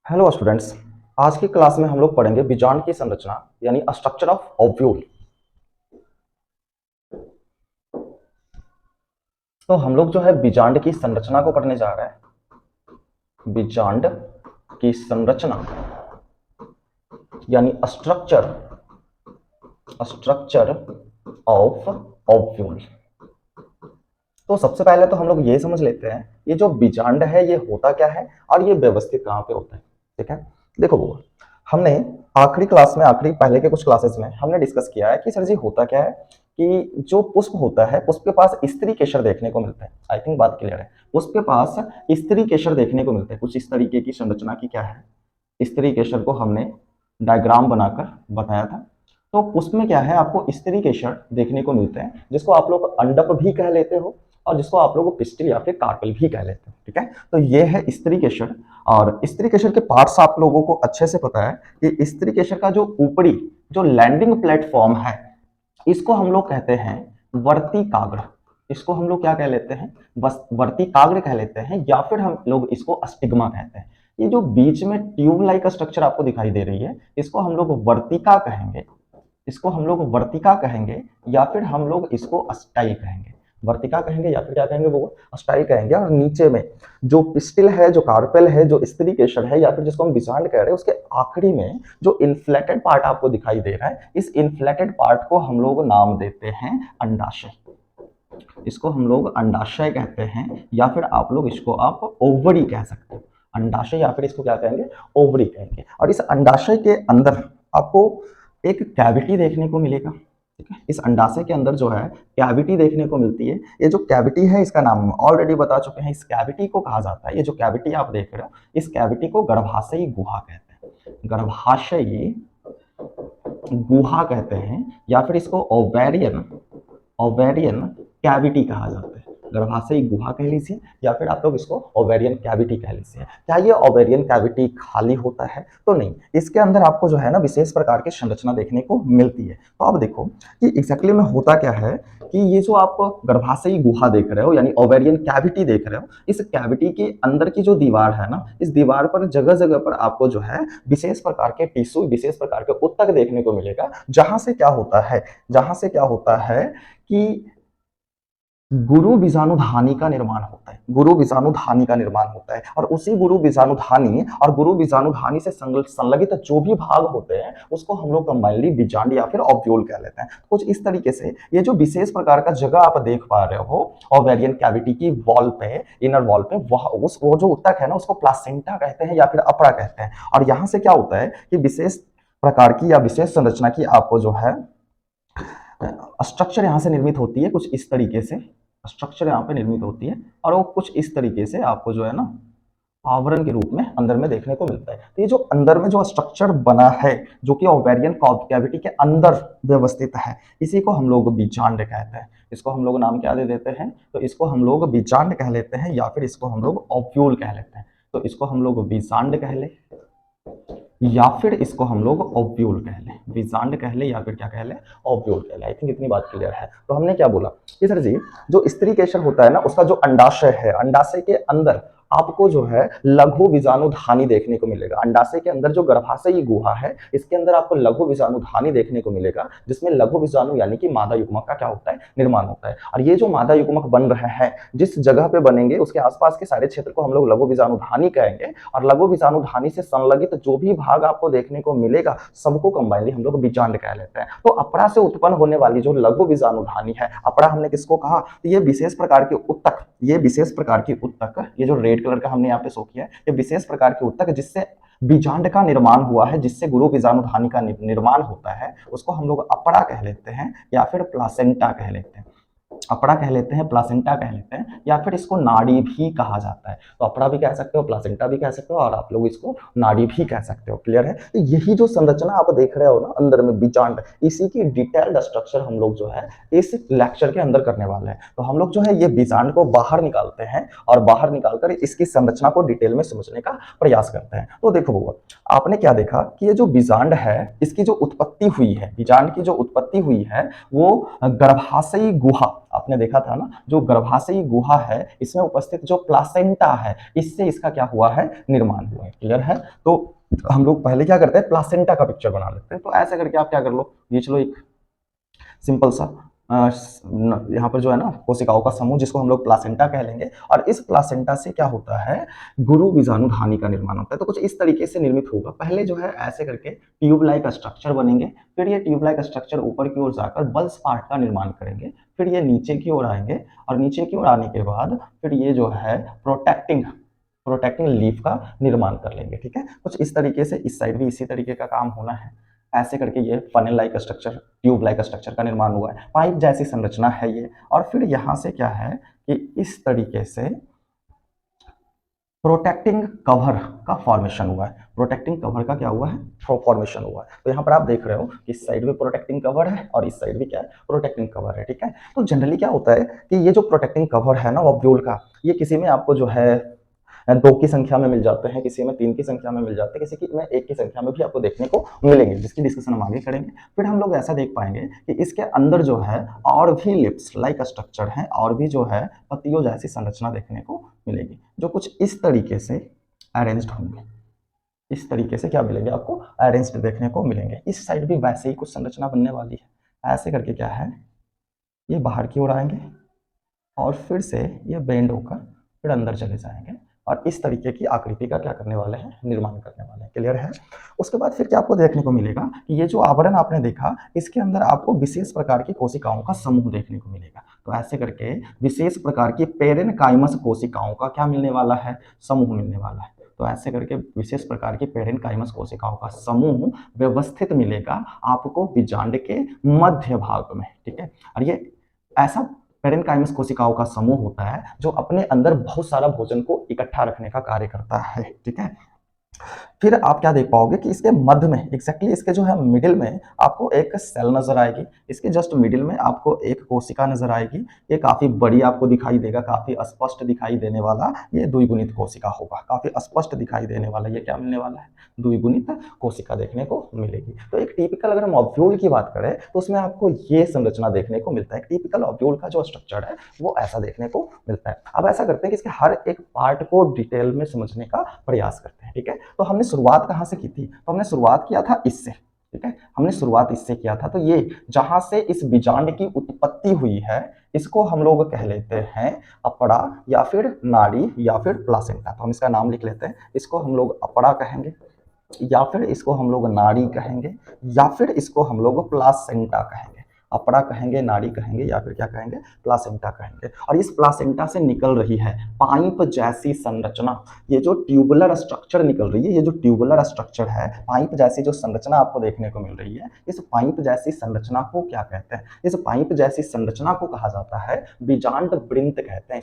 Hello students. आज की class में हम लोग पढ़ेंगे बीजांड की संरचना यानी स्ट्रक्चर ऑफ ओव्यूल। तो हम लोग जो है बीजांड की संरचना को पढ़ने जा रहे हैं। बीजांड की संरचना यानी स्ट्रक्चर स्ट्रक्चर ऑफ ओव्यूल। तो सबसे पहले तो हम लोग ये समझ लेते हैं ये जो बीजांड है ये होता क्या है और ये व्यवस्थित कहाँ पे होता है। ठीक है, देखो वो हमने आखिरी क्लास में पहले के कुछ क्लासेस में हमने डिस्कस किया है कि सर जी होता क्या है कि जो पुष्प होता है पुष्प के पास स्त्री केशर देखने को मिलता है। आई थिंक बात क्लियर है। पुष्प के पास स्त्री केशर देखने को मिलता है। कुछ इस तरीके की संरचना की क्या है, स्त्री केशर को हमने डायग्राम बनाकर बताया था। तो पुष्प में क्या है, आपको स्त्री केशर देखने को मिलते हैं जिसको आप लोग अंडप भी कह लेते हो और जिसको आप लोग पिस्टिल या फिर कार्पेल भी कह लेते हो। ठीक है, तो ये है स्त्री केशर। और स्त्री केशर के पार्ट्स आप लोगों को अच्छे से पता है कि स्त्री केशर का जो ऊपरी जो लैंडिंग प्लेटफॉर्म है इसको हम लोग कहते हैं वर्तिकाग्र। इसको हम लोग क्या कह लेते हैं, बस वर्तिकाग्र कह लेते हैं या फिर हम लोग इसको अस्टिग्मा कहते हैं। ये जो बीच में ट्यूब लाइक स्ट्रक्चर आपको दिखाई दे रही है इसको हम लोग वर्तिका कहेंगे। इसको हम लोग वर्तिका कहेंगे या फिर हम लोग इसको अस्टाई कहेंगे। वर्तिका कहेंगे या फिर क्या कहेंगे, वो अस्टाई कहेंगे। और नीचे में जो पिस्टिल है, जो कार्पेल है, जो स्त्री केशर है या फिर जिसको हम बीजांड कह रहे हैं, उसके आखिरी में जो इन्फ्लेटेड पार्ट आपको दिखाई दे रहा है इस इन्फ्लेटेड पार्ट को हम लोग नाम देते हैं अंडाशय। इसको हम लोग अंडाशय कहते हैं या फिर आप लोग इसको आप ओवरी कह सकते हो। अंडाशय या फिर इसको क्या कहेंगे, ओवरी कहेंगे। और इस अंडाशय के अंदर आपको एक कैविटी देखने को मिलेगा। ठीक है, इस अंडाशय के अंदर जो है कैविटी देखने को मिलती है। ये जो कैविटी है इसका नाम ऑलरेडी बता चुके हैं। इस कैविटी को कहा जाता है, ये जो कैविटी आप देख रहे हो इस कैविटी को गर्भाशयी गुहा कहते हैं। गर्भाशयी गुहा कहते हैं या फिर इसको ओवेरियन ओवेरियन कैविटी कहा जाता है। गर्भाशयी गुहा कह लीजिए या फिर आप लोग इसको ओवेरियन कैविटी कह लीजिए। क्या ये ओवेरियन कैविटी खाली होता है? तो नहीं, इसके अंदर आपको जो है ना विशेष प्रकार की संरचना देखने को मिलती है। तो आप देखो कि एग्जैक्टली में होता क्या है कि ये जो आप गर्भाशयी गुहा देख रहे हो यानी ओवेरियन कैविटी देख रहे हो, इस कैविटी के अंदर की जो दीवार है ना, इस दीवार पर जगह जगह पर आपको जो है विशेष प्रकार के टिश्यू, विशेष प्रकार के ऊतक देखने को मिलेगा। जहां से क्या होता है कि गुरु बीजाणुधानी का निर्माण होता है। गुरु बीजाणुधानी का निर्माण होता है और उसी गुरु बीजाणुधानी और गुरु बीजाणुधानी से संलगित जो भी भाग होते हैं उसको हम लोग कंबाइनली बीजांड या फिर ओव्यूल कह लेते हैं। कुछ इस तरीके से ये जो विशेष प्रकार का जगह आप देख पा रहे हो ओवेरियन कैविटी की वॉल पे, इनर वॉल पे, वो जो ऊतक है ना उसको प्लासेंटा कहते हैं या फिर अपरा कहते हैं। और यहाँ से क्या होता है कि विशेष प्रकार की या विशेष संरचना की आपको जो है स्ट्रक्चर यहाँ से निर्मित होती है। कुछ इस तरीके से स्ट्रक्चर यहाँ पे निर्मित होती है और वो कुछ इस तरीके से आपको जो है ना आवरण के रूप में अंदर में देखने को मिलता है। तो ये जो अंदर में जो स्ट्रक्चर बना है जो कि ओवेरियन कैविटी के अंदर व्यवस्थित है इसी को हम लोग बीजांड कहते हैं। इसको हम लोग नाम क्या दे देते हैं, तो इसको हम लोग बीजांड कह लेते हैं या फिर इसको हम लोग ओव्यूल कह लेते हैं। तो इसको हम लोग बीजांड कह ले या फिर इसको हम लोग ओव्यूल कह लें, बीजांड कह ले या फिर क्या कह ले, ओव्यूल कह ले। आई थिंक इतनी बात क्लियर है। तो हमने क्या बोला कि सर जी जो स्त्री केशर होता है ना उसका जो अंडाशय है, अंडाशय के अंदर आपको जो है लघु बीजाणुधानी देखने को मिलेगा। अंडाशय के अंदर जो गर्भाशयी गुहा है इसके अंदर आपको लघु बीजाणुधानी देखने को मिलेगा जिसमें लघु बीजाणु यानी कि मादा युग्मक का क्या होता है, निर्माण होता है। और ये जो मादा युग्मक बन रहे हैं जिस जगह पे बनेंगे उसके आसपास के सारे क्षेत्र को हम लोग लघु बीजाणुधानी कहेंगे। और लघु बीजाणुधानी से संलगित जो भी भाग आपको देखने को मिलेगा सबको कंबाइनली हम लोग बीजांड कह लेते हैं। तो अपरा से उत्पन्न होने वाली जो लघु बीजाणुधानी है, अपरा हमने किसको कहा, तो ये विशेष प्रकार के ऊतक, ये विशेष प्रकार की ऊतक, ये जो रेड कलर का हमने यहाँ पे शो किया है ये विशेष प्रकार के ऊतक जिससे बीजांड का निर्माण हुआ है, जिससे गुरु बीजाणुधानी का निर्माण होता है उसको हम लोग अपरा कह लेते हैं या फिर प्लासेंटा कह लेते हैं। अपरा कह लेते हैं, प्लासेंटा कह लेते हैं या फिर इसको नाड़ी भी कहा जाता है। तो अपरा भी कह सकते हो, प्लासेंटा भी कह सकते हो और आप लोग इसको नाड़ी भी कह सकते हो। क्लियर है? तो यही जो संरचना आप देख रहे हो ना अंदर में बीजांड, इसी की डिटेल्ड स्ट्रक्चर हम लोग जो है इस लेक्चर के अंदर करने वाले हैं। तो हम लोग जो है ये बीजांड को बाहर निकालते हैं और बाहर निकालकर इसकी संरचना को डिटेल में समझने का प्रयास करते हैं। तो देखो बउआ, आपने क्या देखा कि ये जो बीजांड है इसकी जो उत्पत्ति हुई है, बीजांड की जो उत्पत्ति हुई है वो गर्भाशयी गुहा, आपने देखा था ना, जो गर्भाशयी गुहा गुहा है, इसमें उपस्थित जो प्लासेंटा है, इससे इसका क्या हुआ है, निर्माण हुआ है। क्लियर है? तो हम लोग पहले क्या करते हैं, प्लासेंटा का पिक्चर बना लेते हैं। तो ऐसे करके आप क्या कर लो, ये चलो एक सिंपल सा यहाँ पर जो है ना कोशिकाओं का समूह, जिसको हम लोग प्लासेंटा कह लेंगे, और इस प्लासेंटा से क्या होता है, गुरु बीजाणु धानी का निर्माण होता है। तो कुछ इस तरीके से निर्मित होगा। पहले जो है ऐसे करके ट्यूब लाइक स्ट्रक्चर बनेंगे, फिर ये ट्यूब लाइक स्ट्रक्चर ऊपर की ओर जाकर बल्स पार्ट का निर्माण करेंगे, फिर ये नीचे की ओर आएंगे, और नीचे की ओर आने के बाद फिर ये जो है प्रोटेक्टिंग लीफ का निर्माण कर लेंगे। ठीक है, कुछ इस तरीके से इस साइड भी इसी तरीके का काम होना है। ऐसे करके ये funnel like structure, tube like structure का निर्माण हुआ है, पाइप जैसी संरचना है ये। और फिर यहाँ से क्या है कि इस तरीके से प्रोटेक्टिंग कवर का फॉर्मेशन हुआ है। प्रोटेक्टिंग कवर का क्या हुआ है, फॉर्मेशन हुआ है। तो यहाँ पर आप देख रहे हो कि इस साइड में प्रोटेक्टिंग कवर है और इस साइड भी क्या है, प्रोटेक्टिंग कवर है। ठीक है, तो जनरली क्या होता है कि ये जो प्रोटेक्टिंग कवर है ना ऑब्यूल का, ये किसी में आपको जो है 2 की संख्या में मिल जाते हैं, किसी में 3 की संख्या में मिल जाते हैं, किसी में 1 की संख्या में भी आपको देखने को मिलेंगे, जिसकी डिस्कशन हम आगे करेंगे। फिर हम लोग ऐसा देख पाएंगे कि इसके अंदर जो है और भी लिप्स लाइक स्ट्रक्चर है, और भी जो है पत्तियों जैसी संरचना देखने को मिलेगी, जो कुछ इस तरीके से अरेंज्ड होंगे। इस तरीके से क्या मिलेंगे आपको, अरेंज्ड देखने को मिलेंगे। इस साइड भी वैसे ही कुछ संरचना बनने वाली है। ऐसे करके क्या है, ये बाहर की ओर आएंगे और फिर से ये बेंड होकर फिर अंदर चले जाएंगे, और इस तरीके की आकृति का क्या करने वाले हैं, निर्माण करने वाले हैं। क्लियर है? उसके बाद फिर क्या आपको देखने को मिलेगा कि ये जो आवरण आपने देखा, इसके अंदर आपको विशेष प्रकार की कोशिकाओं का समूह देखने को मिलेगा। तो ऐसे करके विशेष प्रकार की पेरेनकाइमस कोशिकाओं का क्या मिलने वाला है, समूह मिलने वाला है। तो ऐसे करके विशेष प्रकार की पेरेनकाइमस कोशिकाओं का समूह व्यवस्थित मिलेगा आपको बीजांड के मध्य भाग में। ठीक है, और ये ऐसा पेरेनकाइमस कोशिकाओं का समूह होता है जो अपने अंदर बहुत सारा भोजन को इकट्ठा रखने का कार्य करता है। ठीक है, फिर आप क्या देख पाओगे कि इसके मध्य में एग्जैक्टली इसके जो है मिडिल में आपको एक सेल नजर आएगी। इसके जस्ट मिडिल में आपको एक कोशिका नजर आएगी। ये काफी बड़ी आपको दिखाई देगा, काफी स्पष्ट दिखाई देने वाला ये द्विगुणित कोशिका होगा। काफी स्पष्ट दिखाई देने वाला ये क्या मिलने वाला है, द्विगुणित कोशिका देखने को मिलेगी। तो एक टिपिकल अगर हम ऑब्यूल की बात करें तो उसमें आपको ये संरचना देखने को मिलता है। टिपिकल ऑब्यूल का जो स्ट्रक्चर है वो ऐसा देखने को मिलता है। अब ऐसा करते हैं कि इसके हर एक पार्ट को डिटेल में समझने का प्रयास करते हैं। ठीक है, तो हमने शुरुआत कहां से की थी, तो हमने शुरुआत किया था इससे। ठीक है, हमने शुरुआत इससे किया था। तो ये जहां से इस बीजांड की उत्पत्ति हुई है, इसको हम लोग कह लेते हैं अपड़ा, या फिर नाड़ी, या फिर प्लासेंटा। तो हम इसका नाम लिख लेते हैं, इसको हम लोग अपड़ा कहेंगे, या फिर इसको हम लोग नाड़ी कहेंगे, या फिर इसको हम लोग प्लासेंटा कहेंगे। अपड़ा कहेंगे, नाड़ी कहेंगे, या फिर क्या कहेंगे, प्लासेंटा कहेंगे। और इस प्लासेंटा से निकल रही है पाइप जैसी संरचना। ये जो ट्यूबुलर स्ट्रक्चर निकल रही है, ये जो ट्यूबुलर स्ट्रक्चर है, पाइप जैसी जो संरचना आपको देखने को मिल रही है, इस पाइप जैसी संरचना को क्या कहते हैं, इस पाइप जैसी संरचना को कहा जाता है बीजांड वृंत कहते हैं।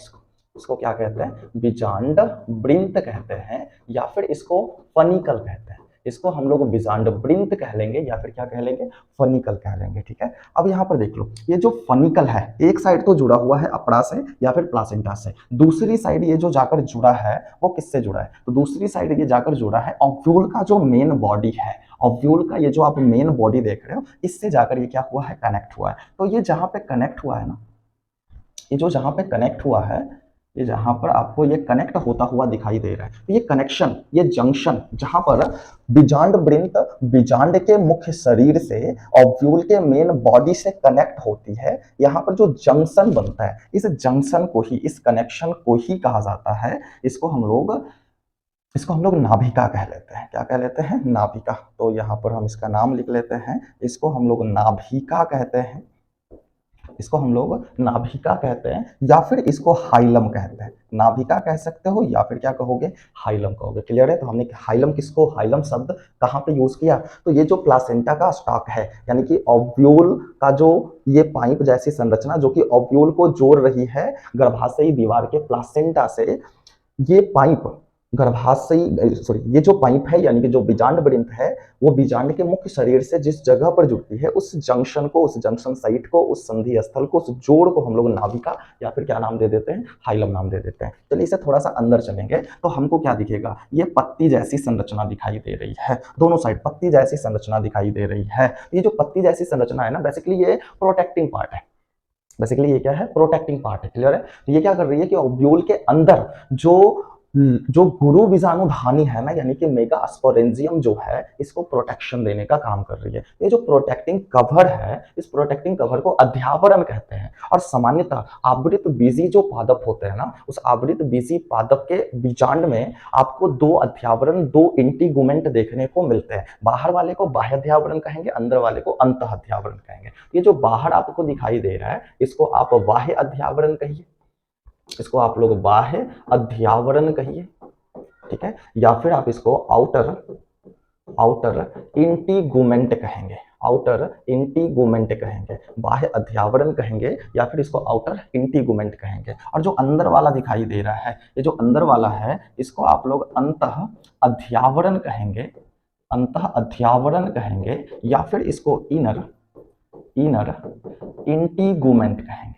इसको क्या कहते हैं, बीजांड वृंत कहते हैं, या फिर इसको फनिकल कहते हैं। इसको हम लोग बीजांड वृंत कह लेंगे, या फिर क्या कह लेंगे, फनिकल कह लेंगे। ठीक है, अब यहाँ पर देख लो, ये जो फनिकल है एक साइड तो जुड़ा हुआ है अपड़ा से या फिर प्लासेंटा से, दूसरी साइड ये जो जाकर जुड़ा है वो किससे जुड़ा है, तो दूसरी साइड ये जाकर जुड़ा है ऑव्यूल का जो मेन बॉडी है। ऑव्यूल का ये जो आप मेन बॉडी देख रहे हो, इससे जाकर ये क्या हुआ है, कनेक्ट हुआ है। तो ये जहां पे कनेक्ट हुआ है ना, ये जो जहां पे कनेक्ट हुआ है, ये जहां पर आपको ये कनेक्ट होता हुआ दिखाई दे रहा है, तो ये कनेक्शन, ये जंक्शन जहां पर बीजांड वृंत बीजांड के मुख्य शरीर से ओव्यूल के मेन बॉडी से कनेक्ट होती है, यहाँ पर जो जंक्शन बनता है, इस जंक्शन को ही, इस कनेक्शन को ही कहा जाता है, इसको हम लोग नाभिका कह लेते हैं। क्या कह लेते हैं, नाभिका। तो यहाँ पर हम इसका नाम लिख लेते हैं, इसको हम लोग नाभिका कहते हैं, इसको हम लोग नाभिका कहते हैं, या फिर इसको हाइलम कहते हैं। नाभिका कह सकते हो या फिर क्या कहोगे, हाइलम कहोगे। क्लियर है? तो हमने हाइलम, किसको, हाइलम शब्द कहाँ पे यूज किया, तो ये जो प्लासेंटा का स्टॉक है, यानी कि ओव्यूल का जो ये पाइप जैसी संरचना जो कि ओव्यूल को जोड़ रही है गर्भाशयी दीवार के प्लासेंटा से, ये पाइप गर्भाशयी सॉरी ये जो पाइप है यानी कि जो बीजांड वृंत है, वो बीजांड के मुख्य शरीर से जिस जगह पर जुड़ती है, उस जंक्शन को, उस जंक्शन साइट को, उस संधि स्थल को, उस जोड़ को हम लोग नाभिका या फिर क्या नाम दे देते हैं, हाइलम नाम दे देते हैं। चलिए इसे थोड़ा सा अंदर चलेंगे तो हमको क्या दिखेगा, ये पत्ती जैसी संरचना दिखाई दे रही है। दोनों साइड पत्ती जैसी संरचना दिखाई दे रही है। ये जो पत्ती जैसी संरचना है ना, बेसिकली ये प्रोटेक्टिंग पार्ट है। बेसिकली ये क्या है, प्रोटेक्टिंग पार्ट है, क्लियर है। तो ये क्या कर रही है कि ओव्यूल के अंदर जो गुरु बीजाणुधानी है ना, यानी कि मेगा स्पोरेंजियम जो है, इसको प्रोटेक्शन देने का काम कर रही है। ये जो प्रोटेक्टिंग कवर है, इस प्रोटेक्टिंग कवर को अध्यावरण कहते हैं। और सामान्यतः आवृत बीजी जो पादप होते हैं ना, उस आवृत बीजी पादप के बीजांड में आपको दो अध्यावरण, दो इंटीगुमेंट देखने को मिलते हैं। बाहर वाले को बाह्य अध्यावरण कहेंगे, अंदर वाले को अंत अध्यावरण कहेंगे। ये जो बाहर आपको दिखाई दे रहा है, इसको आप बाह्य अध्यावरण कहिए, इसको आप लोग बाह्य अध्यावरण कहिए, ठीक है। या फिर आप इसको आउटर इंटीगुमेंट कहेंगे, आउटर इंटीगुमेंट कहेंगे, बाह्य अध्यावरण कहेंगे, या फिर इसको आउटर इंटीगुमेंट कहेंगे। और जो अंदर वाला दिखाई दे रहा है, ये जो अंदर वाला है, इसको आप लोग अंतः अध्यावरण कहेंगे, अंतः अध्यावरण कहेंगे, या फिर इसको इनर इंटीगुमेंट कहेंगे,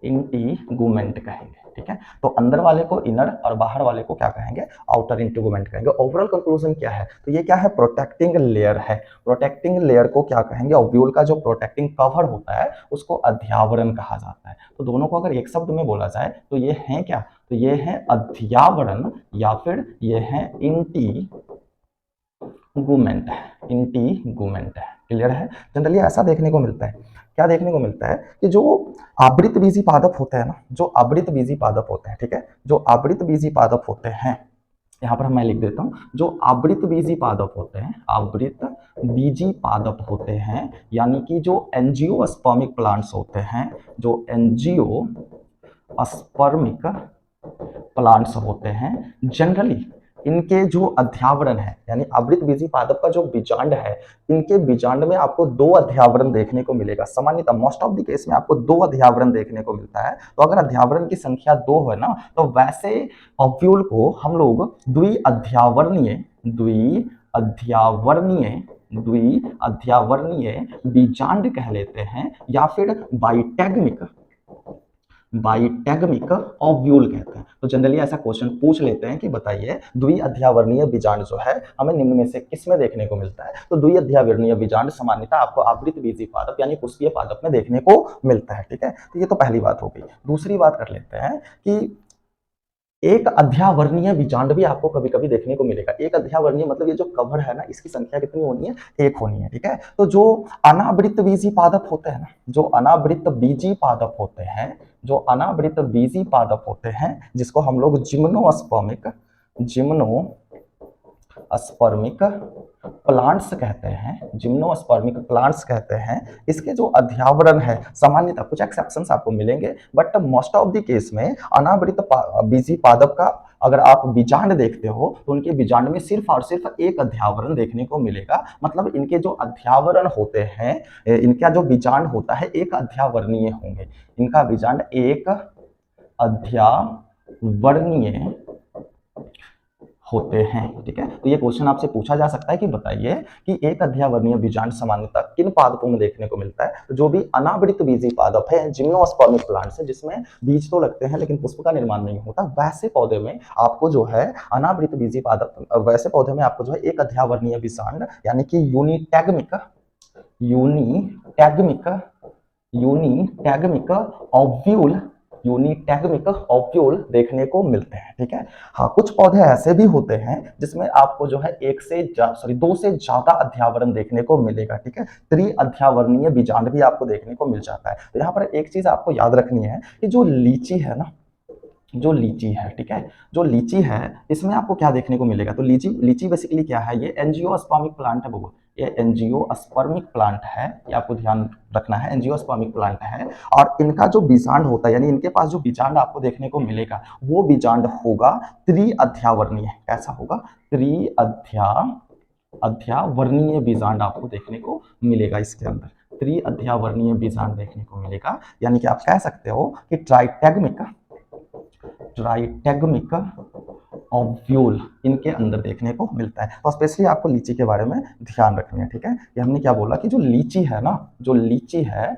इंटीगुमेंट कहेंगे, ठीक है। तो अंदर वाले को इनर और बाहर वाले को क्या कहेंगे, आउटर इंटीगुमेंट कहेंगे। ओवरऑल कंक्लूजन क्या है, तो ये क्या है, प्रोटेक्टिंग लेयर है। प्रोटेक्टिंग लेयर को क्या कहेंगे, ओव्यूल का जो प्रोटेक्टिंग कवर होता है उसको अध्यावरण कहा जाता है। तो दोनों को अगर एक शब्द में बोला जाए तो ये है क्या, तो ये है अध्यावरण, या फिर ये है इंटीगुमेंट है, इंटीगुमेंट है, क्लियर है। जनरली ऐसा देखने को मिलता है, क्या देखने को मिलता है कि जो आवृत बीजी पादप होते हैं ना, जो आवृत बीजी पादप होते हैं, ठीक है, जो आवृत बीजी पादप होते हैं, यहाँ पर मैं लिख देता हूँ, जो आवृत बीजी पादप होते हैं, आवृत बीजी पादप होते हैं, यानी कि जो एंजियोस्पर्मिक प्लांट्स होते हैं, जो एंजियोस्पर्मिक प्लांट्स होते हैं, जनरली इनके जो अध्यावरण है, यानी आवृत बीजी पादप का जो बीजांड है, इनके बीजांड में आपको दो अध्यावरण देखने को मिलेगा। सामान्यतः मोस्ट ऑफ द केस में आपको दो अध्यावरण देखने को मिलता है। तो अगर अध्यावरण की संख्या दो है ना, तो वैसे ओव्यूल को हम लोग द्विअध्यावरणीय बीजांड कह लेते हैं, या फिर बाइटैगमिक ओव्यूल कहते हैं। तो जनरली ऐसा क्वेश्चन पूछ लेते हैं कि बताइए द्विअध्यावरणीय बीजांड जो है हमें निम्न में से किस में देखने को मिलता है। तो द्विअध्यावरणीय बीजांड सामान्यतः आपको आवृत बीजी पादप यानी पुष्पीय पादप में देखने को मिलता है, ठीक है। तो ये तो पहली बात हो गई। दूसरी बात कर लेते हैं कि एक अध्यावरणीय बीजांड भी आपको कभी कभी देखने को मिलेगा। एक अध्यावरणीय मतलब ये जो कवर है ना, इसकी संख्या कितनी होनी है, एक होनी है, ठीक है। तो जो अनावृत बीजी पादप होते हैं ना, जो अनावृत बीजी पादप होते हैं, जो अनावृत बीजी पादप होते हैं, जिसको हम लोग जिम्नोस्पर्मिक प्लांट्स कहते हैं, जिम्नोस्पर्मिक प्लांट्स कहते हैं, इसके जो अध्यावरण है, सामान्यतः कुछ एक्सेप्शंस आपको मिलेंगे, but most of the case में अनावृत बीजी पादप का अगर आप बीजांड देखते हो तो उनके बीजांड में सिर्फ और सिर्फ एक अध्यावरण देखने को मिलेगा। मतलब इनके जो अध्यावरण होते हैं, इनका जो बीजांड होता है एक अध्यावरणीय होंगे, इनका बीजांड एक अध्यावरणीय होते हैं, ठीक है। तो ये क्वेश्चन आपसे पूछा जा सकता है कि बताइए कि एक अध्यावरणीय बीजांड सामान्यतः किन पादपों में देखने को मिलता है। तो जो भी अनावृत बीजी पादप है, जिम्नोस्पर्मिक प्लांट्स है, जिसमें बीज तो लगते हैं लेकिन पुष्प का निर्माण नहीं होता, वैसे पौधे में आपको जो है अनावृत बीजी पादप, वैसे पौधे में आपको जो है एक अध्यावरणीय बीजांड यानी कि यूनिटैगमिक ओव्यूल देखने को मिलते हैं, ठीक है। हाँ, कुछ पौधे ऐसे भी होते हैं जिसमें आपको जो है दो से ज्यादा अध्यावरण देखने को मिलेगा, ठीक है। त्रिअध्यावरणीय बीजांड भी आपको देखने को मिल जाता है। तो यहाँ पर एक चीज आपको याद रखनी है कि जो लीची है ना, जो लीची है, ठीक है, जो लीची है इसमें आपको क्या देखने को मिलेगा। तो लीची बेसिकली क्या है, ये एंजियोस्पर्मिक प्लांट है बबू, ये एंजियोस्पर्मिक प्लांट है, ये आपको ध्यान रखना है, एंजियोस्पर्मिक प्लांट है। और इनका जो बीजांड होता है, यानी इनके पास जो बीजांड आपको देखने को मिलेगा, वो बीजांड होगा त्रिअध्यावरणीय। कैसा होगा, त्रिअध्यावरणीय बीजांड आपको देखने को मिलेगा, इसके अंदर त्रिअध्यावरणीय बीजांड देखने को मिलेगा। यानी कि आप कह सकते हो कि ट्राइटैगमिक ओव्यूल इनके अंदर देखने को मिलता है। तो स्पेशली आपको लीची के बारे में ध्यान रखना है, ठीक है। ये हमने क्या बोला कि जो लीची है ना, जो लीची है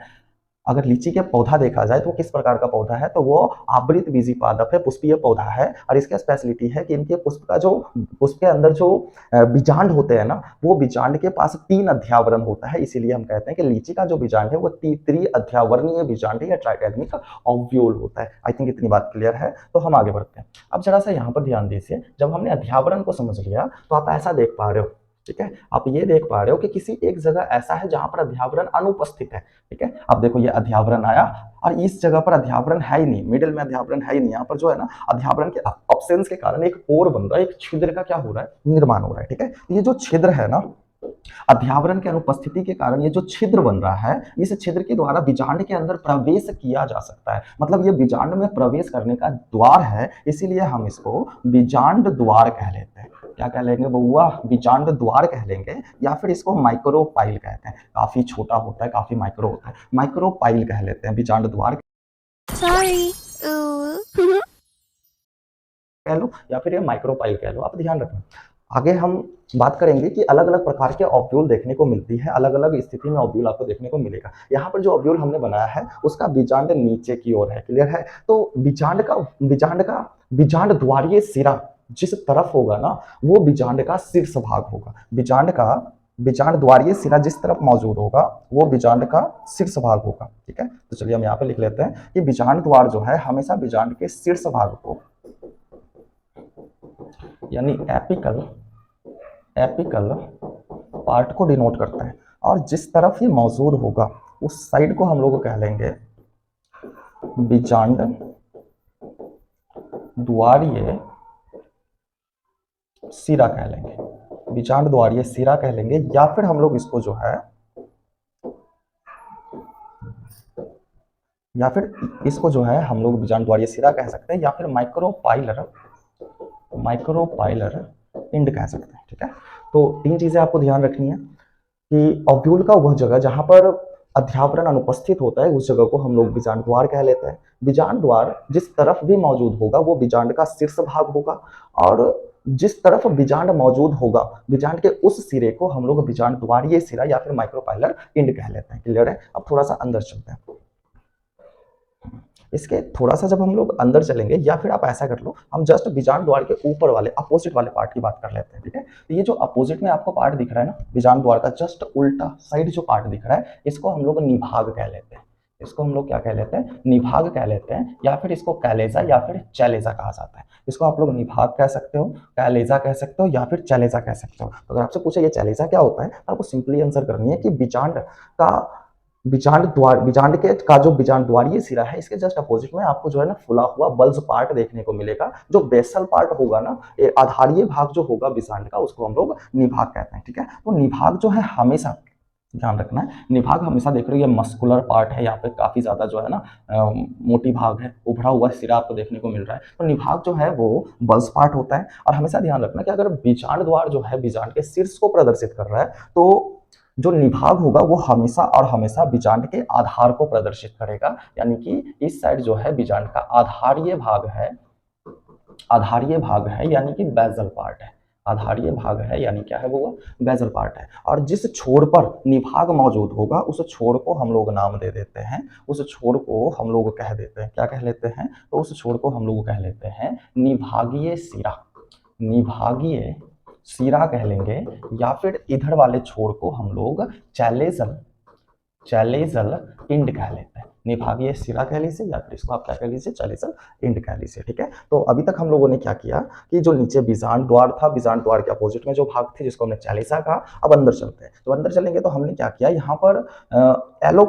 अगर लीची के पौधा देखा जाए तो वो किस प्रकार का पौधा है, तो वो आवृत बीजी पादप है, पुष्पीय पौधा है। और इसका स्पेशलिटी है कि इनके पुष्प के अंदर जो बीजांड होते हैं ना, वो बीजांड के पास 3 अध्यावरण होता है। इसीलिए हम कहते हैं कि लीची का जो बीजांड है वो त्रि-अध्यावरणीय बीजांड है या ट्राइडेमिक ओव्यूल होता है। आई थिंक इतनी बात क्लियर है। तो हम आगे बढ़ते हैं। अब जरा सा यहाँ पर ध्यान दीजिए, जब हमने अध्यावरण को समझ लिया तो आप ऐसा देख पा रहे हो, ठीक है, आप ये देख पा रहे हो कि किसी एक जगह ऐसा है जहां पर अध्यावरण अनुपस्थित है, ठीक है। अब देखो ये अध्यावरण आया और इस जगह पर अध्यावरण है ही नहीं, मिडिल में अध्यावरण है ही नहीं। यहाँ पर जो है ना, अध्यावरण के ऑप्शंस के कारण एक पोर बन रहा है, एक छिद्र का क्या हो रहा है, निर्माण हो रहा है, ठीक है। ये जो छिद्र है ना, अध्यावरण की अनुपस्थिति के कारण ये जो छिद्र बन रहा है, इस छिद्र के द्वारा बीजांड के अंदर प्रवेश किया जा सकता है। मतलब ये बीजांड में प्रवेश करने का द्वार है, इसीलिए हम इसको बीजांड द्वार कह लेते हैं। क्या कह लेंगे बउआ, बीजांड द्वार कह लेंगे, या फिर इसको माइक्रोपाइल कहते हैं। काफी छोटा होता है, काफी माइक्रो होता है, माइक्रोपाइल कह लेते हैं, बीजांड द्वार Sorry. कह लो या फिर ये माइक्रोपाइल कह लो, आप ध्यान रखना। आगे हम बात करेंगे कि अलग अलग प्रकार के ऑब्यूल देखने को मिलती है, अलग अलग स्थिति में ऑब्यूल आपको देखने को मिलेगा। यहाँ पर जो ऑब्यूल हमने बनाया है उसका बीजांड नीचे की ओर है, क्लियर है। तो बीजांड द्वारीय सिरा जिस तरफ होगा ना, वो बीजांड का शीर्ष भाग होगा। बीजांड द्वारीय सिरा जिस तरफ मौजूद होगा वो बीजांड का शीर्ष भाग होगा, ठीक है। तो चलिए हम यहाँ पे लिख लेते हैं कि बीजांड द्वार जो है हमेशा बीजांड के शीर्ष भाग को, यानी एपिकल पार्ट को डिनोट करता है। और जिस तरफ ये मौजूद होगा उस साइड को हम लोग कह लेंगे बीजांड द्वारीय सिरा कह लेंगे, बीजांड द्वारीय सिरा कह लेंगे। या फिर हम लोग इसको जो है, हम लोग बीजांड द्वारीय सिरा कह सकते हैं, या फिर माइक्रोपाइलर इंड कह सकते हैं, ठीक है। तो 3 चीजें आपको ध्यान रखनी है कि ऑब्यूल का वह जगह जहां पर अध्यावरण अनुपस्थित होता है उस जगह को हम लोग बीजांड द्वार कह लेते हैं। बीजांड द्वार जिस तरफ भी मौजूद होगा वो बीजांड का शीर्ष भाग होगा, और जिस तरफ बीजांड मौजूद होगा बीजांड के उस सिरे को हम लोग बीजांड द्वारीय सिरा या फिर माइक्रोपाइलर इंड कह लेते हैं, क्लियर है। अब थोड़ा सा अंदर चलते हैं। इसके थोड़ा सा जब हम लोग अंदर चलेंगे, या फिर आप ऐसा कर लो, हम जस्ट बीजांड द्वार के ऊपर वाले अपोजिट वाले पार्ट की बात कर लेते हैं, ठीक है। तो ये जो अपोजिट में आपको पार्ट दिख रहा है ना, बीजांड द्वार का जस्ट उल्टा साइड जो पार्ट दिख रहा है, इसको हम लोग निभाग कह लेते हैं। इसको हम लोग क्या कह लेते हैं, निभाग कह लेते हैं, या फिर इसको कैलेजा या फिर चैलेजा कहा जाता है। इसको आप लोग निभाग कह सकते हो, कैलेजा कह सकते हो, या फिर चैलेजा कह सकते हो। तो अगर आपसे पूछे ये चैलेजा क्या होता है, तो आपको सिंपली आंसर करनी है कि बीजांड के का जो बीजांड द्वारीय सिरा है, इसके जस्ट अपोजिट में आपको जो है ना फुला हुआ बल्ज पार्ट देखने को मिलेगा। जो बेसल पार्ट होगा ना, आधारीय भाग जो होगा बीजांड का, उसको हम लोग निभाग कहते हैं, ठीक है। तो निभाग जो है हमेशा ध्यान रखना है, निभाग हमेशा देख रहे हो ये मस्कुलर पार्ट है, यहाँ पे काफी ज्यादा जो है ना मोटी भाग है, उभरा हुआ सिरा आपको देखने को मिल रहा है। तो निभाग जो है वो बल्ज पार्ट होता है। और हमेशा ध्यान रखना कि अगर बीजांड द्वार जो है बीजांड के शीर्ष को प्रदर्शित कर रहा है, तो जो निभाग होगा वो हमेशा और हमेशा बीजांड के आधार को प्रदर्शित करेगा। यानी कि इस साइड जो है बीजांड का आधारीय भाग है, यानी कि बेजल पार्ट है। आधारीय भाग है यानी क्या है वो, बेजल पार्ट है। और जिस छोर पर निभाग मौजूद होगा उस छोर को हम लोग नाम दे देते हैं, उस छोर को हम लोग कह देते हैं, क्या कह लेते हैं, तो उस छोर को हम लोग कह लेते हैं निभागीय सिरा कह लेंगे। या फिर इधर वाले छोर को हम लोग चैलेजल इंड कह लेते हैं। निभागीय सिरा कह लीजिए, या फिर इसको आप क्या कह लीजिए, चैलेजल इंड कह लीजिए, ठीक है। तो अभी तक हम लोगों ने क्या किया कि जो नीचे बीजांड द्वार था, बीजांड द्वार के अपोजिट में जो भाग थे जिसको हमने चैलेजा कहा। अब अंदर चलते हैं। तो अंदर चलेंगे तो हमने क्या किया, यहाँ पर येलो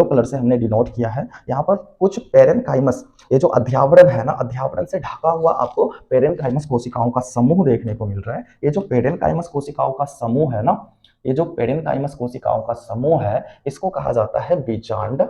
कलर से हमने डिनोट किया है। यहाँ पर कुछ पेरेनकाइमस, ये जो अध्यावरण है ना, अध्यावरण से ढका हुआ आपको पेरेनकाइमस कोशिकाओं का समूह देखने को मिल रहा है। ये जो पेरेनकाइमस कोशिकाओं का समूह है ना, ये जो पेरेनकाइमस कोशिकाओं का समूह है, इसको कहा जाता है बीजांड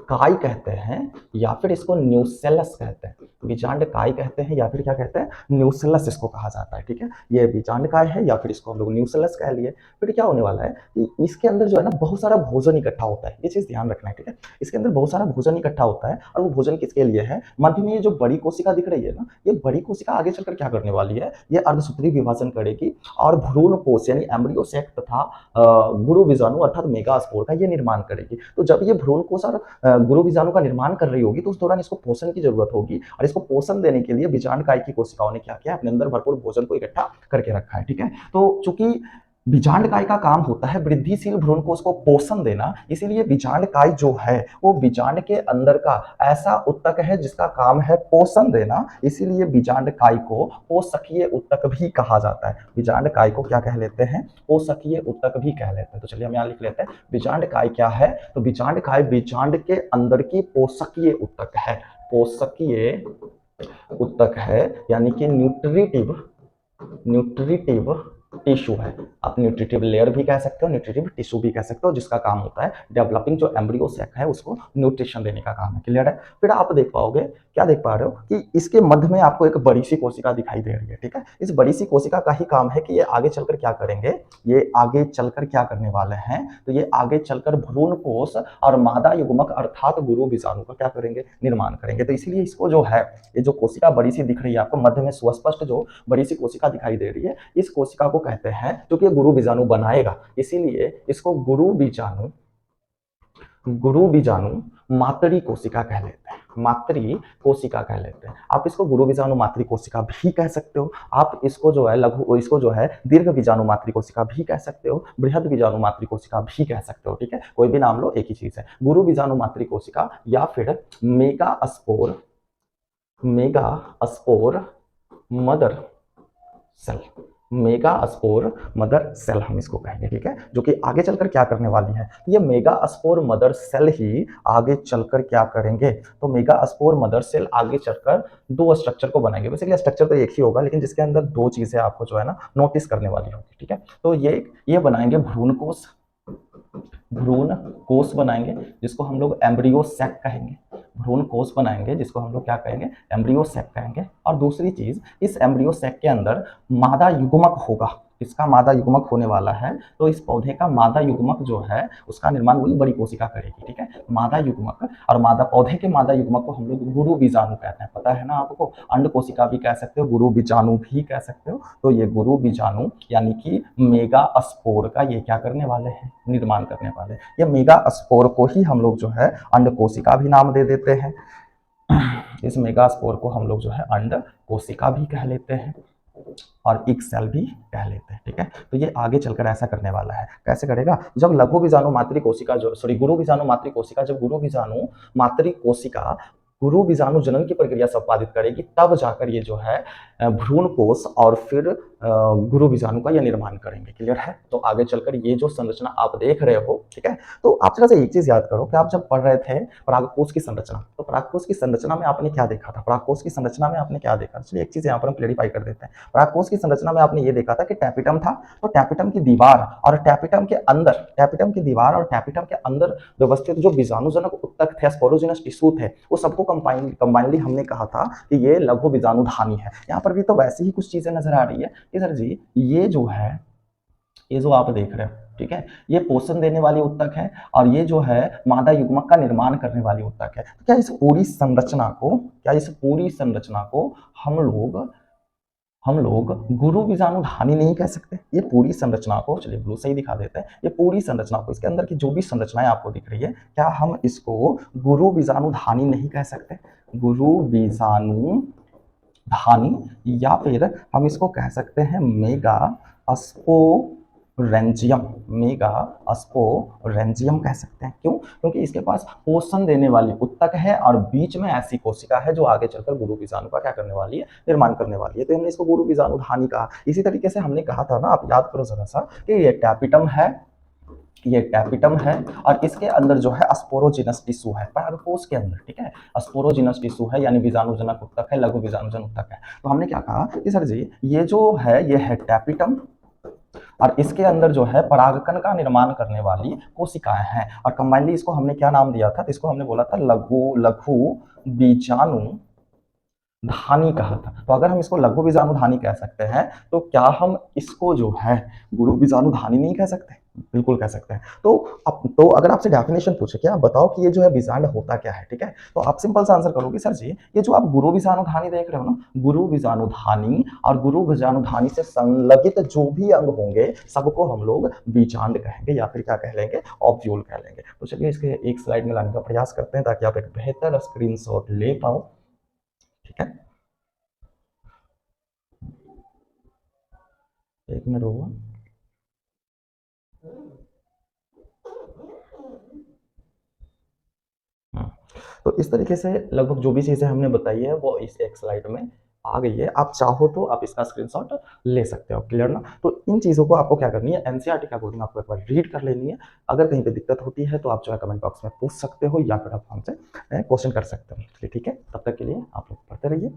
काय कहते हैं, या फिर इसको न्यूसेलस कहते हैं। बीजांड काय कहते हैं या फिर क्या कहते हैं, न्यूसेलस इसको कहा जाता है। ठीक है, ये बीजांड काय है या फिर इसको हम लोग न्यूसेलस कह लिए। फिर क्या होने वाला है कि इसके अंदर जो है ना बहुत सारा भोजन इकट्ठा होता है, ये चीज ध्यान रखना है। ठीक है, इसके अंदर बहुत सारा भोजन इकट्ठा होता है और वो भोजन किसके लिए है, मध्य में ये जो बड़ी कोशिका दिख रही है ना, ये बड़ी कोशिका आगे चलकर क्या करने वाली है, ये अर्धसूत्री विभाजन करेगी और भ्रूण कोश यानी एम्ब्रियो सैक तथा गुरु बीजाणु अर्थात मेगास्पोर का ये निर्माण करेगी। तो जब ये भ्रूण कोश और गुरु बीजाणु का निर्माण कर रही होगी तो उस दौरान इसको पोषण की जरूरत होगी और इसको पोषण देने के लिए बीजांड काय की कोशिकाओं ने क्या किया, अपने अंदर भरपूर भोजन को इकट्ठा करके रखा है। ठीक है, तो चूंकि बीजांड काय का काम होता है वृद्धिशील भ्रूण कोश को पोषण देना, इसीलिए बीजांड काय जो है वो बीजांड के अंदर का ऐसा उत्तक है जिसका काम है पोषण देना, इसीलिए बीजांड काय को पोषकीय उत्तक भी कहा जाता है। बीजांड काय को क्या कह लेते हैं, पोषकीय उत्तक भी कह लेते हैं। तो चलिए हम यहाँ लिख लेते हैं बीजांड काय क्या है, तो बीजांड काय बीजांड के अंदर की पोषकीय उत्तक है, पोषकीय उत्तक है यानी कि न्यूट्रिटिव टिश्यू है। आप न्यूट्रिटिव लेयर भी कह सकते हो, न्यूट्रिटिव टिश्यू भी कह सकते हो, जिसका काम होता है डेवलपिंग जो एम्ब्रियो सैक है उसको न्यूट्रिशन देने का काम है। क्लियर है। फिर आप देख पाओगे, क्या देख पा रहे हो कि इसके मध्य में आपको एक बड़ी सी कोशिका दिखाई दे रही है। ठीक है, इस बड़ी सी कोशिका का ही काम है कि ये आगे चलकर क्या करेंगे, ये आगे चलकर क्या करने वाले हैं, तो ये आगे चलकर भ्रूण कोश और मादा युग्मक अर्थात गुरु बीजाणु का क्या करेंगे, निर्माण करेंगे। तो इसीलिए इसको जो है, ये जो कोशिका बड़ी सी दिख रही है आपको मध्य में सुस्पष्ट जो बड़ी सी कोशिका दिखाई दे रही है, इस कोशिका को कहते हैं, क्योंकि गुरु बीजाणु बनाएगा इसीलिए इसको गुरु बीजाणु मातृ कोशिका कह लेते हैं, मातृ कोशिका कह लेते हैं। आप इसको गुरु बीजाणु मातृ कोशिका भी कह सकते हो, आप इसको जो है इसको जो है दीर्घ बीजाणु मातृ कोशिका भी कह सकते हो, बृहद बीजाणु मातृ कोशिका भी कह सकते हो। ठीक है, कोई भी नाम लो एक ही चीज है, गुरु बीजाणु मातृ कोशिका या फिर megaspore mother cell, megaspore mother cell हम इसको कहेंगे। ठीक है, जो कि आगे चलकर क्या करने वाली है, ये मेगास्पोर मदर सेल ही आगे चलकर क्या करेंगे, तो मेगास्पोर मदर सेल आगे चलकर दो स्ट्रक्चर को बनाएंगे। बेसिकली स्ट्रक्चर तो एक ही होगा लेकिन जिसके अंदर दो चीजें आपको जो है ना नोटिस करने वाली होगी। ठीक है, तो ये बनाएंगे भ्रूण कोश बनाएंगे जिसको हम लोग एम्ब्रियो सैक कहेंगे, भ्रूण कोश बनाएंगे जिसको हम लोग क्या कहेंगे, एम्ब्रियो सैक कहेंगे। और दूसरी चीज, इस एम्ब्रियो सैक के अंदर मादा युग्मक होगा, इसका मादा युग्मक होने वाला है, तो इस पौधे का मादा युग्मक जो है उसका निर्माण वही बड़ी कोशिका करेगी। ठीक है, मादा युग्मक और पौधे के मादा युग्मक को हम लोग गुरु बीजाणु कहते हैं, पता है ना आपको, अंड कोशिका भी कह सकते हो, गुरु बीजाणु भी कह सकते हो। तो ये गुरु बीजाणु यानी कि मेगास्पोर का ये क्या करने वाले हैं, निर्माण करने वाले। ये मेगास्पोर को ही हम लोग जो है अंड कोशिका भी नाम दे देते हैं, इस मेगास्पोर को हम लोग जो है अंड कोशिका भी कह लेते हैं और एक सेल भी कह लेते हैं। ठीक है, तो ये आगे चलकर ऐसा करने वाला है। कैसे करेगा, जब लघु बीजाणु मातृ कोशिका गुरु बीजाणु मातृ कोशिका, जब गुरु बीजाणु मातृ कोशिका गुरु बीजाणु जनन की प्रक्रिया संपादित करेगी तब जाकर ये जो है भ्रूण कोश और फिर गुरु बीजाणु का यह निर्माण करेंगे। क्लियर है। तो आगे चलकर ये जो संरचना आप देख रहे हो, ठीक है, तो आप जरा से एक चीज याद करो कि आप जब पढ़ रहे थे परागकोश की संरचना, तो परागकोश की संरचना में आपने क्या देखा था, परागकोश की संरचना में आपने क्या देखा, चलिए एक चीज यहाँ पर हम क्लेरिफाई कर देते हैं। परागकोश की संरचना में आपने ये देखा था कि टैपिटम था, तो टैपिटम की दीवार और टैपिटम के अंदर व्यवस्थित जो बीजाणुजनक उत्तक थे, स्पोरोजिनस टिश्यू थे, वो सबको कंबाइनली हमने कहा था कि ये लघु बीजाणुधानी है। यहाँ पर भी तो वैसे ही कुछ चीजें नजर आ रही है कि सर जी ये जो है, ये जो आप देख रहे हो, ठीक है, ये पोषण देने वाली उत्तक है और ये जो है मादा युग्मक का निर्माण करने वाली उत्तक है। तो क्या इस पूरी संरचना को हम लोग गुरु बीजाणुधानी नहीं कह सकते? ये पूरी संरचना को, चलिए ब्लू से ही दिखा देते हैं, ये पूरी संरचना को, इसके अंदर की जो भी संरचनाएं आपको दिख रही है, क्या हम इसको गुरु बीजाणुधानी नहीं कह सकते? गुरु बीजाणुधानी, या फिर हम इसको कह सकते हैं मेगा स्पोरेंजियम कह सकते हैं। क्यों? क्योंकि इसके पास पोषण देने वाली उत्तक है और बीच में ऐसी कोशिका है जो आगे चलकर गुरु बीजाणु का क्या करने वाली है, निर्माण करने वाली है। तो हमने इसको गुरु बीजाणुधानी कहा। इसी तरीके से हमने कहा था ना, आप याद करो जरा सा, कि ये टैपिटम है और इसके अंदर जो है स्पोरोजिनस टिश्यू है परागकोश के अंदर। ठीक है, स्पोरोजिनस टिश्यू है यानी बीजाणुजनक उत्तक है, लघु बीजाणुजन उत्तक है। तो हमने क्या कहा कि सर जी ये जो है ये है टैपिटम और इसके अंदर जो है परागकण का निर्माण करने वाली कोशिकाएं हैं और कंबाइनली इसको हमने क्या नाम दिया था, इसको हमने बोला था लघु धानी कहा था। तो अगर हम इसको लघु बीजाणुधानी कह सकते हैं, तो क्या हम इसको जो है गुरु बीजाणुधानी नहीं कह सकते? बिल्कुल कह सकते हैं। तो अगर आपसे डेफिनेशन पूछे कि आप बताओ कि ये जो है बीजांड होता क्या है, ठीक है? तो आप सिंपल सा आंसर करोगे, सर जी ये जो आप गुरु बीजाणुधानी देख रहे हो ना, गुरु बीजाणुधानी और गुरु बीजाणुधानी से संलगित जो भी अंग होंगे सबको हम लोग बीजांड कहेंगे या फिर क्या कह लेंगे, ऑब्यूल कह लेंगे। तो चलिए इसके एक स्लाइड में लाने का प्रयास करते हैं ताकि आप एक बेहतर स्क्रीनशॉट ले पाओ, ठीक है? एक मिनट होगा। हाँ, तो इस तरीके से लगभग जो भी चीज़ें हमने बताई है वो इस एक स्लाइड में आ गई है। आप चाहो तो आप इसका स्क्रीनशॉट ले सकते हो, क्लियर ना? तो इन चीज़ों को आपको क्या करनी है, एनसीईआरटी के अकॉर्डिंग आपको एक बार रीड कर लेनी है। अगर कहीं पे दिक्कत होती है तो आप जो है कमेंट बॉक्स में पूछ सकते हो या फिर आप हमसे क्वेश्चन कर सकते हो। चलिए ठीक है, तब तक के लिए आप लोग पढ़ते रहिए।